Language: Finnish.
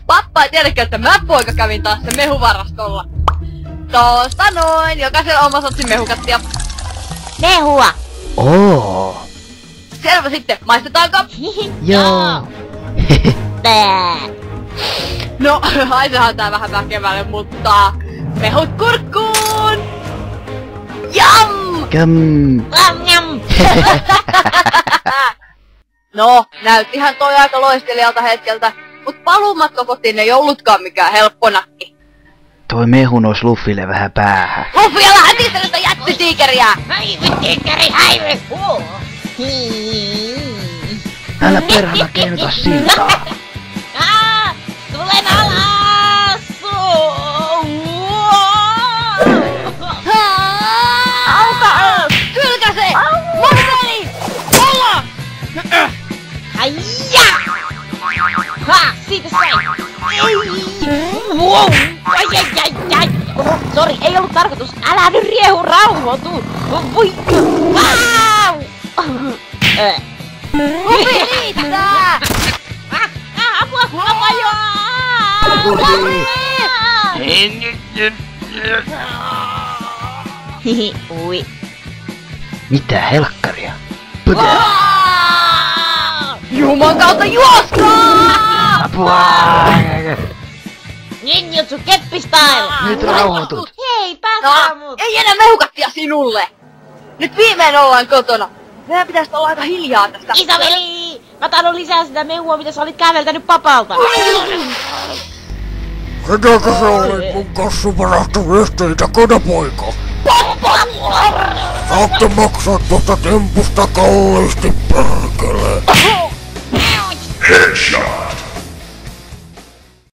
Pappa ei tiedäkään, että mä poika kävin taas sen mehuvarastolla. Tosta noin, jokaisella oma sotsi mehukattia. Mehua! Oo. Selvä sitten, maistetaanko? Joo. Tää. No, haisehan tää vähän väkevälle, mutta... Mehut kurkkuun! Jam! Käm. Njam. No, näyttihän toi aika loistelijalta hetkeltä, mut paluumatka kotiin ei ollutkaan mikään helppo nakki. Toi mehu nois Luffille vähän päähän. Luffi, älä hätistä sitä jättitiikeriä! Tiikeri, häivy! Älä perhana keinuta siltaa. Tulen alas! Auta! Kylkäse! Morveli! Olla! Haija! Ha! Siitä sain! Wow! Ai! Sori, ei ollut tarkoitus! Älä nyt riehu, rauhoitu! Voi! Wow! Luffi, riittää! Apua! Hihi, ui. Mitä helkkaria? Putää. Juman kautta juoskaa! Apua! Ninjutsu keppistyle! Nyt rauhoitut. Hei, päästää No, mut! ei enää mehukattia sinulle! Nyt viimein ollaan kotona. Meidän pitäis olla aika hiljaa tästä. Isoveli! Mä tahdon lisää sitä mehua, mitä sä olit käveltänyt papalta. Ketäkö sä olet mun kassuparahtu yhteitä kodapoika? Saatte maksaa tuosta tempusta kalliisti, perkele! Headshot.